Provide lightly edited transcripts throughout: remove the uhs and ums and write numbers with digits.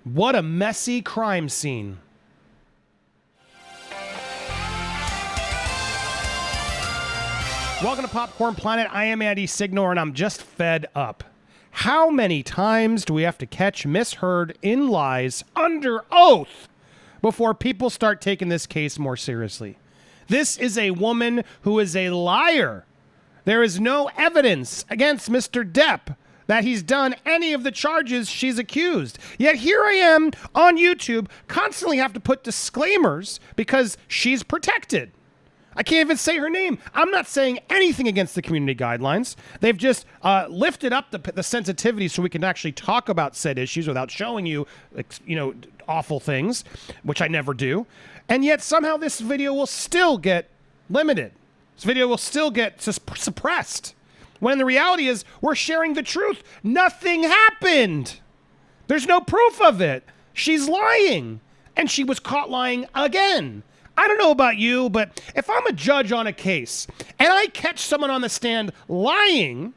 What a messy crime scene. Welcome to Popcorn Planet. I am Andy Signore, and I'm just fed up. How many times do we have to catch Miss Heard in lies under oath before people start taking this case more seriously? This is a woman who is a liar. There is no evidence against Mr. Depp that he's done any of the charges she's accused. Yet here I am on YouTube, constantly have to put disclaimers because she's protected. I can't even say her name. I'm not saying anything against the community guidelines. They've just lifted up the sensitivity so we can actually talk about said issues without showing you, awful things, which I never do. And yet somehow this video will still get limited. This video will still get suppressed. When the reality is we're sharing the truth. Nothing happened. There's no proof of it. She's lying. And she was caught lying again. I don't know about you, but if I'm a judge on a case and I catch someone on the stand lying,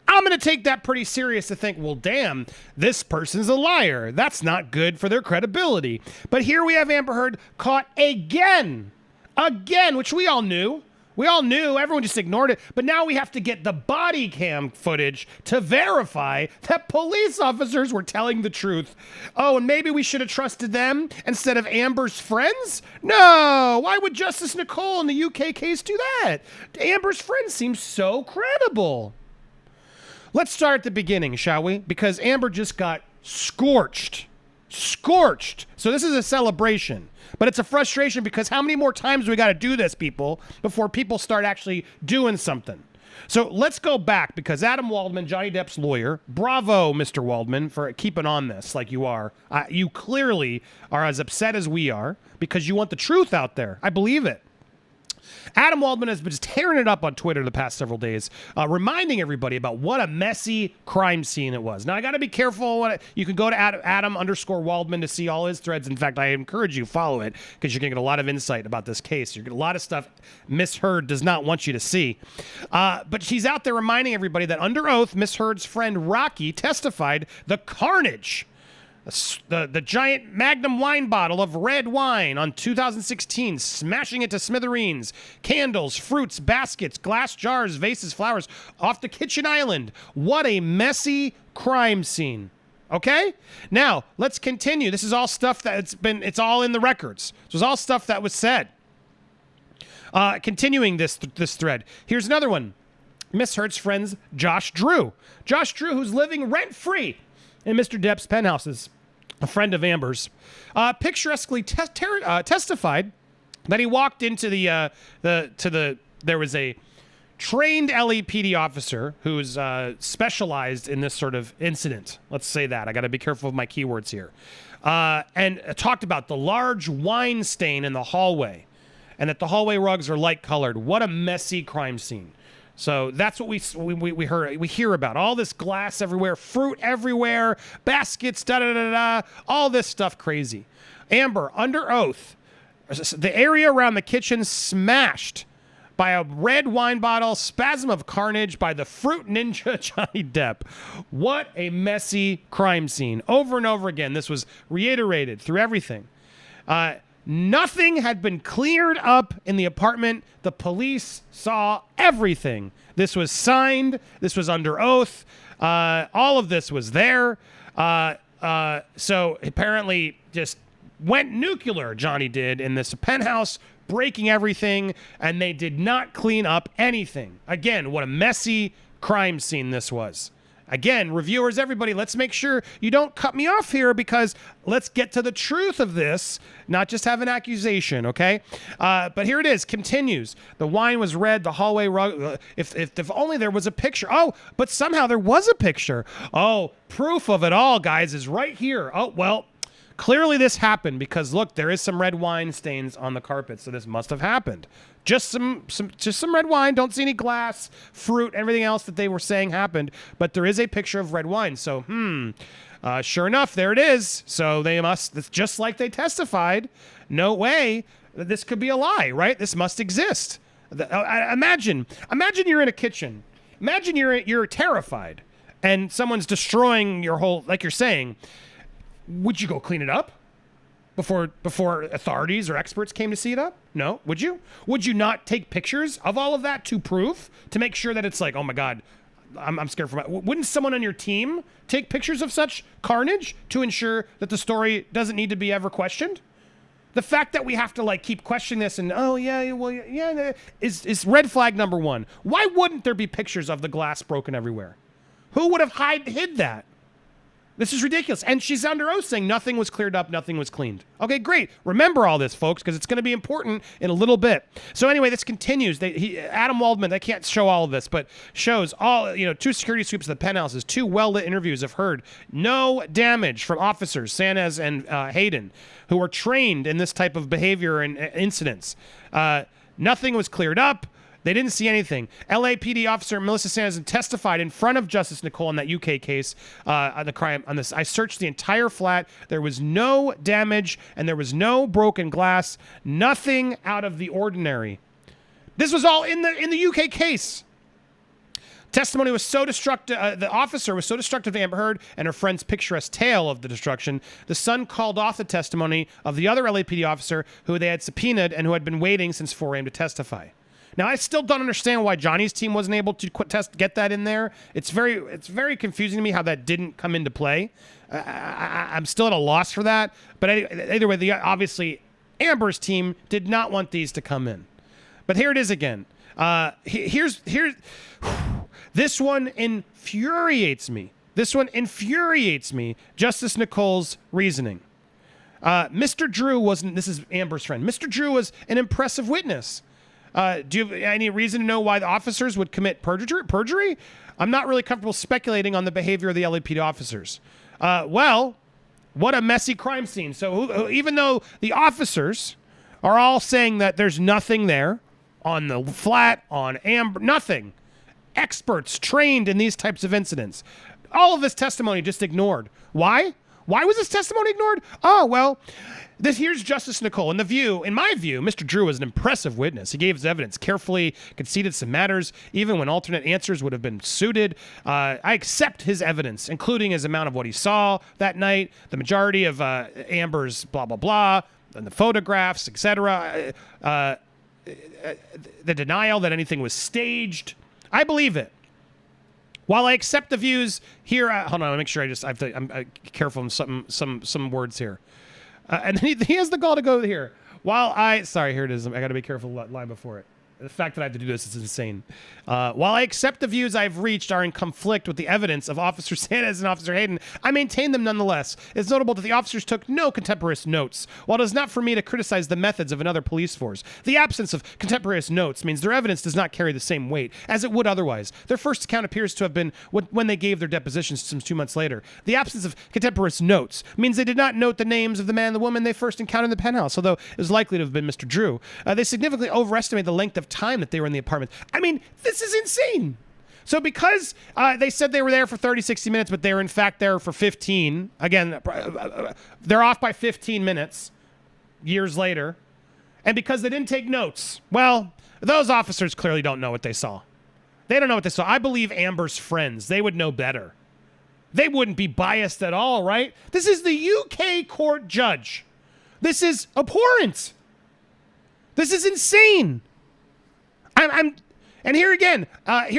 I'm going to take that pretty serious to think, well, damn, this person's a liar. That's not good for their credibility. But here we have Amber Heard caught again, which we all knew. We all knew, everyone just ignored it, but now we have to get the body cam footage to verify that police officers were telling the truth. Oh, and maybe we should have trusted them instead of Amber's friends? No, why would Justice Nicole in the UK case do that? Amber's friends seem so credible. Let's start at the beginning, shall we? Because Amber just got scorched. So this is a celebration, but it's a frustration because how many more times do we got to do this, people, before people start actually doing something? So let's go back because Adam Waldman, Johnny Depp's lawyer, bravo, Mr. Waldman, for keeping on this like you are. You clearly are as upset as we are because you want the truth out there. I believe it. Adam Waldman has been just tearing it up on Twitter the past several days, reminding everybody about what a messy crime scene it was. Now, I got to be careful. You can go to Adam_Waldman to see all his threads. In fact, I encourage you to follow it because you're going to get a lot of insight about this case. You're going to get a lot of stuff Miss Heard does not want you to see. But she's out there reminding everybody that under oath, Miss Heard's friend Rocky testified the carnage, the giant magnum wine bottle of red wine on 2016, smashing it to smithereens, candles, fruits, baskets, glass jars, vases, flowers off the kitchen island. What a messy crime scene. Okay? Now, let's continue. This is all stuff it's all in the records. This was all stuff that was said. Continuing this thread. Here's another one. Miss Heard's friend's Josh Drew. Josh Drew, who's living rent-free in Mr. Depp's penthouses, a friend of Amber's, picturesquely testified that he walked into there was a trained LAPD officer who's specialized in this sort of incident. Let's say that. I got to be careful of my keywords here. And talked about the large wine stain in the hallway and that the hallway rugs are light colored. What a messy crime scene. So that's what we hear about. All this glass everywhere, fruit everywhere, baskets, all this stuff crazy. Amber, under oath, the area around the kitchen smashed by a red wine bottle, spasm of carnage by the fruit ninja Johnny Depp. What a messy crime scene. Over and over again, this was reiterated through everything. Nothing had been cleared up in the apartment. The police saw everything. This was signed. This was under oath. All of this was there. So apparently just went nuclear, Johnny did, in this penthouse, breaking everything, and they did not clean up anything. Again, what a messy crime scene this was. Again, reviewers, everybody, let's make sure you don't cut me off here because let's get to the truth of this, not just have an accusation, okay? But here it is, continues. The wine was red, the hallway rug. If only there was a picture. Oh, but somehow there was a picture. Oh, proof of it all, guys, is right here. Oh, well, clearly this happened because, look, there is some red wine stains on the carpet, so this must have happened. Just some red wine. Don't see any glass, fruit, everything else that they were saying happened. But there is a picture of red wine. So, sure enough, there it is. So it's just like they testified. No way. This could be a lie, right? This must exist. Imagine you're in a kitchen. Imagine you're terrified and someone's destroying your whole, like you're saying. Would you go clean it up before authorities or experts came to see it up? No. Would you? Would you not take pictures of all of that to prove, to make sure that it's like, oh my God, I'm scared for my... Wouldn't someone on your team take pictures of such carnage to ensure that the story doesn't need to be ever questioned? The fact that we have to like keep questioning this and is red flag number one. Why wouldn't there be pictures of the glass broken everywhere? Who would have hid that? This is ridiculous. And she's under oath saying nothing was cleared up, nothing was cleaned. Okay, great. Remember all this, folks, because it's going to be important in a little bit. So anyway, this continues. Adam Waldman, they can't show all of this, but shows all, 2 security sweeps of the penthouses, 2 well-lit interviews have heard no damage from officers, Sanez and Hayden, who are trained in this type of behavior and incidents. Nothing was cleared up. They didn't see anything. LAPD officer Melissa Sanderson testified in front of Justice Nicole in that UK case on the crime. On this, I searched the entire flat. There was no damage and there was no broken glass. Nothing out of the ordinary. This was all in the UK case. Testimony was so destructive. The officer was so destructive to Amber Heard and her friend's picturesque tale of the destruction. The Sun called off the testimony of the other LAPD officer who they had subpoenaed and who had been waiting since 4 a.m. to testify. Now, I still don't understand why Johnny's team wasn't able to get that in there. It's very confusing to me how that didn't come into play. I'm still at a loss for that. But either way, obviously, Amber's team did not want these to come in. But here it is again. Here's this one infuriates me. Justice Nicole's reasoning. Mr. Drew wasn't. This is Amber's friend. Mr. Drew was an impressive witness. Do you have any reason to know why the officers would commit perjury? I'm not really comfortable speculating on the behavior of the LAPD officers. Well, what a messy crime scene. So even though the officers are all saying that there's nothing there on the flat, on Amber, nothing. Experts trained in these types of incidents. All of this testimony just ignored. Why? Why was this testimony ignored? Oh, well... Here's Justice Nicole. In my view, Mr. Drew was an impressive witness. He gave his evidence carefully, conceded some matters, even when alternate answers would have been suited. I accept his evidence, including his amount of what he saw that night, the majority of Amber's blah, blah, blah, and the photographs, etc. The denial that anything was staged. I believe it. While I accept the views here, hold on, let me make sure I'm careful on some words here. And then he has the gall to go here. Here it is. I got to be careful of the line before it. The fact that I have to do this is insane. While I accept the views I've reached are in conflict with the evidence of Officer Sanez and Officer Hayden, I maintain them nonetheless. It's notable that the officers took no contemporaneous notes. While it is not for me to criticize the methods of another police force, the absence of contemporaneous notes means their evidence does not carry the same weight as it would otherwise. Their first account appears to have been when they gave their depositions some 2 months later. The absence of contemporaneous notes means they did not note the names of the man and the woman they first encountered in the penthouse, although it was likely to have been Mr. Drew. They significantly overestimate the length of time that they were in the apartment. I mean, this is insane. So because they said they were there for 30, 60 minutes, but they were in fact there for 15, again, they're off by 15 minutes years later. And because they didn't take notes, well, those officers clearly don't know what they saw. They don't know what they saw. I believe Amber's friends. They would know better. They wouldn't be biased at all, right? This is the UK court judge. This is abhorrent. This is insane. And here again, I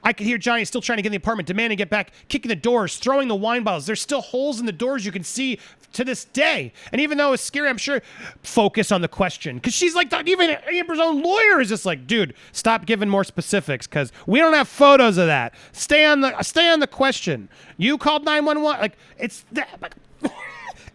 could hear Johnny still trying to get in the apartment, demanding to get back, kicking the doors, throwing the wine bottles. There's still holes in the doors you can see to this day. And even though it's scary, I'm sure, focus on the question. Because she's like, even Amber's own lawyer is just like, dude, stop giving more specifics because we don't have photos of that. Stay on the question. You called 911. Like, it's that.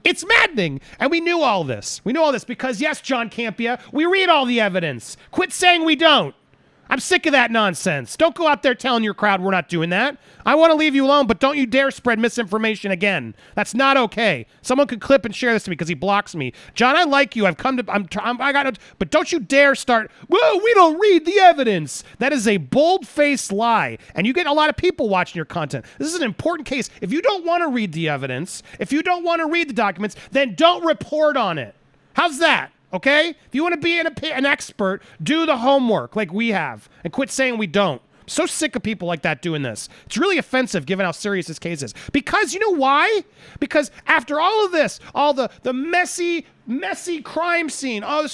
It's maddening. And we knew all this. We knew all this because, yes, John Campia, we read all the evidence. Quit saying we don't. I'm sick of that nonsense. Don't go out there telling your crowd we're not doing that. I want to leave you alone, but don't you dare spread misinformation again. That's not okay. Someone could clip and share this to me because he blocks me. John, I like you. But don't you dare start, well, we don't read the evidence. That is a bold-faced lie, and you get a lot of people watching your content. This is an important case. If you don't want to read the evidence, if you don't want to read the documents, then don't report on it. How's that? Okay? If you want to be an expert, do the homework like we have and quit saying we don't. I'm So sick of people like that doing this. It's really offensive given how serious this case is. Because you know why? Because after all of this, all the messy crime scene, all of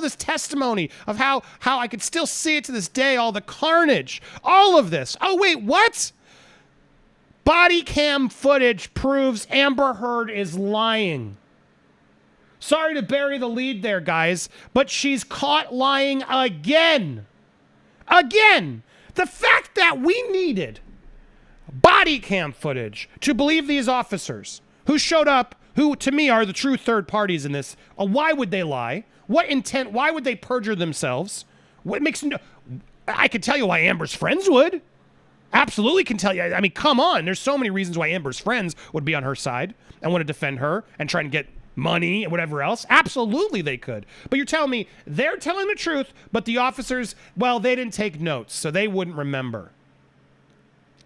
this testimony of how I could still see it to this day, all the carnage, all of this. Oh, wait, what? Body cam footage proves Amber Heard is lying. Sorry to bury the lead there, guys, but she's caught lying again. Again. The fact that we needed body cam footage to believe these officers who showed up, who to me are the true third parties in this, why would they lie? What intent? Why would they perjure themselves? What makes no? I could tell you why Amber's friends would. Absolutely can tell you. I mean, come on. There's so many reasons why Amber's friends would be on her side and want to defend her and try and get money and whatever else. Absolutely they could. But you're telling me they're telling the truth, but the officers, well, they didn't take notes, so they wouldn't remember.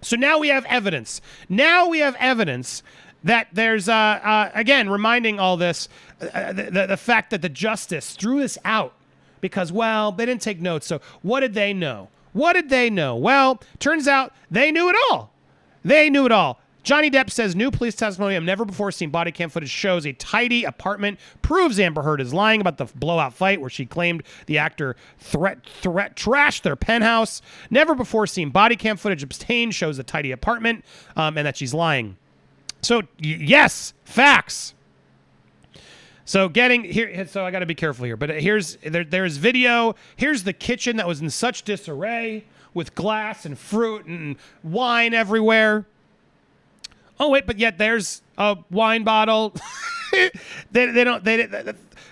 So now we have evidence. Now we have evidence that there's, again, reminding all this, the fact that the justice threw this out because, well, they didn't take notes. So what did they know? What did they know? Well, turns out they knew it all. They knew it all. Johnny Depp says new police testimony of never before seen body cam footage shows a tidy apartment, proves Amber Heard is lying about the blowout fight where she claimed the actor trashed their penthouse. Never before seen body cam footage obtained shows a tidy apartment, and that she's lying. So yes, facts. So getting here, so I got to be careful here. But there's video. Here's the kitchen that was in such disarray with glass and fruit and wine everywhere. Oh wait, but yet there's a wine bottle.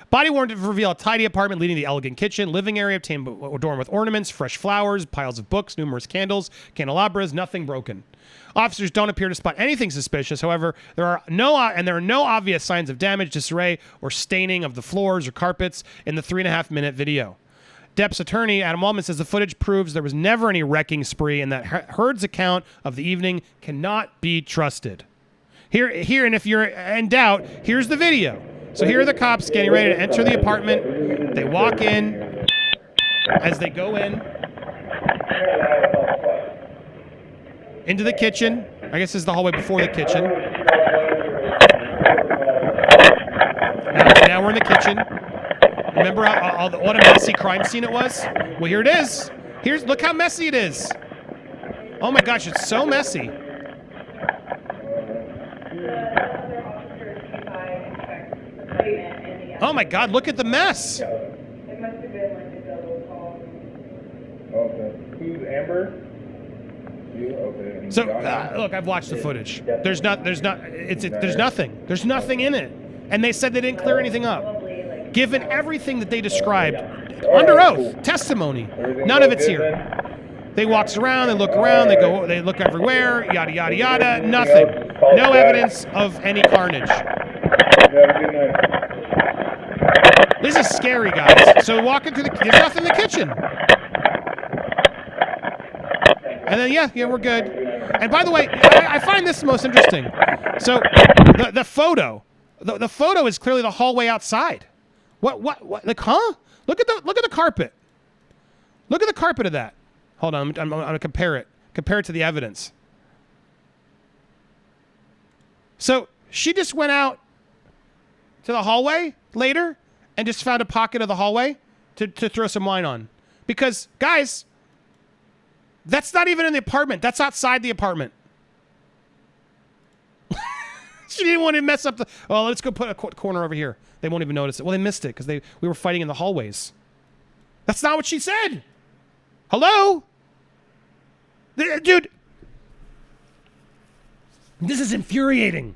Body worn to reveal a tidy apartment leading to the elegant kitchen, living area adorned with ornaments, fresh flowers, piles of books, numerous candles, candelabras, nothing broken. Officers don't appear to spot anything suspicious. However, there are no obvious signs of damage, disarray, or staining of the floors or carpets in the 3.5 minute video. Depp's attorney, Adam Waldman, says the footage proves there was never any wrecking spree and that Heard's account of the evening cannot be trusted. Here, and if you're in doubt, here's the video. So here are the cops getting ready to enter the apartment. They walk in. As they go in, into the kitchen. I guess this is the hallway before the kitchen. Now we're in the kitchen. Remember what a messy crime scene it was? Well, here it is. Look how messy it is. Oh my gosh, it's so messy. Oh my God, look at the mess. Okay. Who's Amber? You? Okay. So look, I've watched the footage. There's nothing. There's nothing in it. And they said they didn't clear anything up. Given everything that they described under oath, testimony, none of it's here. They walks around, they look around, they look everywhere, yada yada yada, nothing. No evidence of any carnage. This is scary, guys. So walking through there's nothing in the kitchen. And then yeah, we're good. And by the way, I find this the most interesting. So the photo is clearly the hallway outside. What? Like, huh? Look at the carpet. Look at the carpet of that. Hold on, I'm gonna compare it. Compare it to the evidence. So she just went out to the hallway later and just found a pocket of the hallway to throw some wine on. Because, guys, that's not even in the apartment. That's outside the apartment. She didn't want to mess up well, let's go put a corner over here. They won't even notice it. Well, they missed it because we were fighting in the hallways. That's not what she said. Hello? Dude. This is infuriating.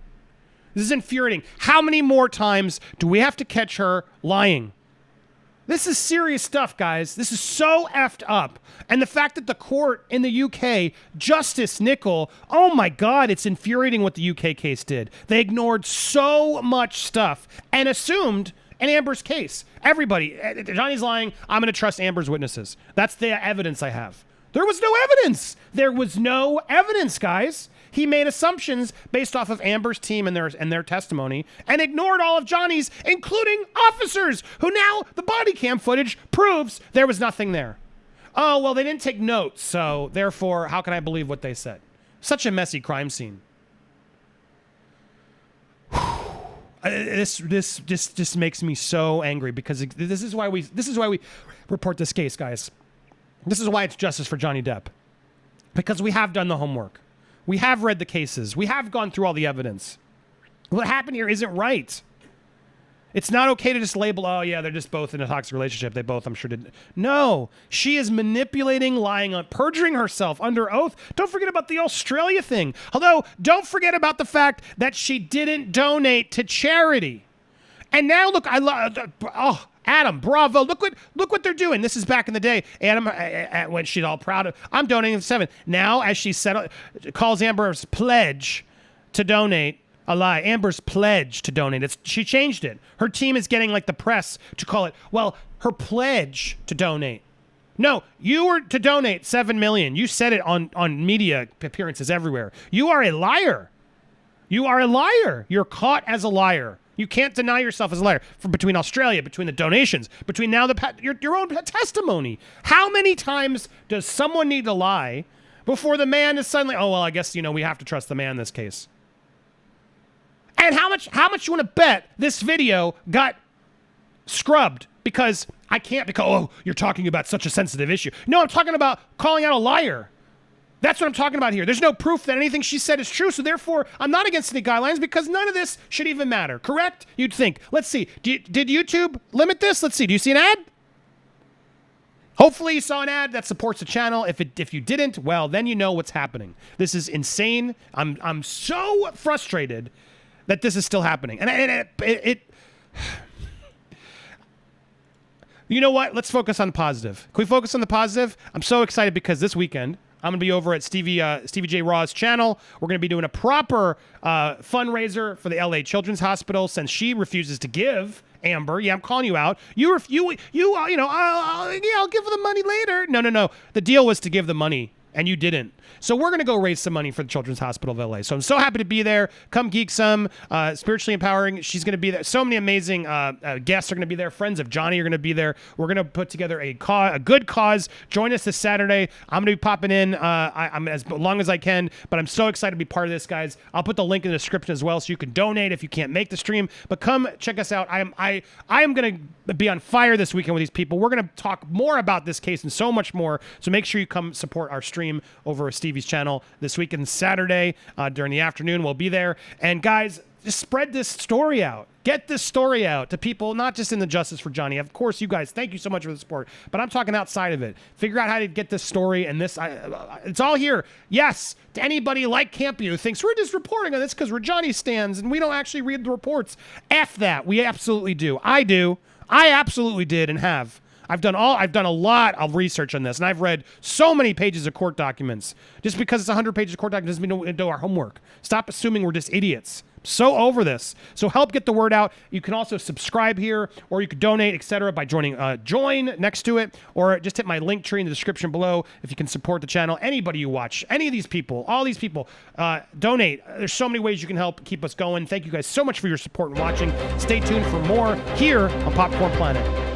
This is infuriating. How many more times do we have to catch her lying? This is serious stuff, guys. This is so effed up. And the fact that the court in the UK, Justice Nicol, oh my God, it's infuriating what the UK case did. They ignored so much stuff and assumed an Amber's case. Everybody, Johnny's lying, I'm going to trust Amber's witnesses. That's the evidence I have. There was no evidence. There was no evidence, guys. He made assumptions based off of Amber's team and their testimony and ignored all of Johnny's, including officers who now the body cam footage proves there was nothing there. Oh, well, they didn't take notes, so therefore, how can I believe what they said? Such a messy crime scene. This makes me so angry because this is why we report this case, guys. This is why it's justice for Johnny Depp. Because we have done the homework. We have read the cases. We have gone through all the evidence. What happened here isn't right. It's not okay to just label, oh yeah, they're just both in a toxic relationship. They both, I'm sure, did. No, she is manipulating, lying, on perjuring herself under oath. Don't forget about the Australia thing. Although, don't forget about the fact that she didn't donate to charity. And now look, I love. Oh, Adam, bravo! Look what they're doing. This is back in the day. Adam, when she's all proud of, I'm donating 7. Now, as she said, calls Amber's pledge to donate. A lie. Amber's pledge to donate. She changed it. Her team is getting like the press to call it, well, her pledge to donate. No, you were to donate $7 million. You said it on media appearances everywhere. You are a liar. You are a liar. You're caught as a liar. You can't deny yourself as a liar. Between Australia, between the donations, between now your own testimony. How many times does someone need to lie before the man is suddenly, oh, well, I guess, we have to trust the man in this case. And how much you want to bet this video got scrubbed because I can't, because, oh, you're talking about such a sensitive issue. No, I'm talking about calling out a liar. That's what I'm talking about here. There's no proof that anything she said is true, so therefore I'm not against any guidelines because none of this should even matter, correct? You'd think. Let's see. Did YouTube limit this? Let's see. Do you see an ad? Hopefully you saw an ad that supports the channel. If you didn't, well, then you know what's happening. This is insane. I'm so frustrated that this is still happening. And it you know what? Let's focus on the positive. Can we focus on the positive? I'm so excited because this weekend, I'm going to be over at Stevie J. Raw's channel. We're going to be doing a proper fundraiser for the LA Children's Hospital since she refuses to give. Amber, yeah, I'm calling you out. I'll give her the money later. No. The deal was to give the money, and you didn't. So we're going to go raise some money for the Children's Hospital of LA. So I'm so happy to be there. Come geek some. Spiritually empowering. She's going to be there. So many amazing guests are going to be there. Friends of Johnny are going to be there. We're going to put together a good cause. Join us this Saturday. I'm going to be popping in I'm as long as I can, but I'm so excited to be part of this, guys. I'll put the link in the description as well so you can donate if you can't make the stream. But come check us out. I am going to be on fire this weekend with these people. We're going to talk more about this case and so much more. So make sure you come support our stream over at Stevie's channel this weekend, Saturday during the afternoon. We'll be there. And guys, just spread this story out. Get this story out to people, not just in the Justice for Johnny. Of course, you guys, thank you so much for the support. But I'm talking outside of it. Figure out how to get this story and this. It's all here. Yes, to anybody like Campy who thinks we're just reporting on this because we're Johnny stans and we don't actually read the reports. F that. We absolutely do. I do. I absolutely did and have. I've done a lot of research on this, and I've read so many pages of court documents. Just because it's 100 pages of court documents doesn't mean we don't do our homework. Stop assuming we're just idiots. So over this. So help get the word out. You can also subscribe here, or you could donate, etc., by joining join next to it, or just hit my link tree in the description below if you can support the channel. Anybody you watch, any of these people, all these people, donate. There's so many ways you can help keep us going. Thank you guys so much for your support and watching. Stay tuned for more here on Popcorn Planet.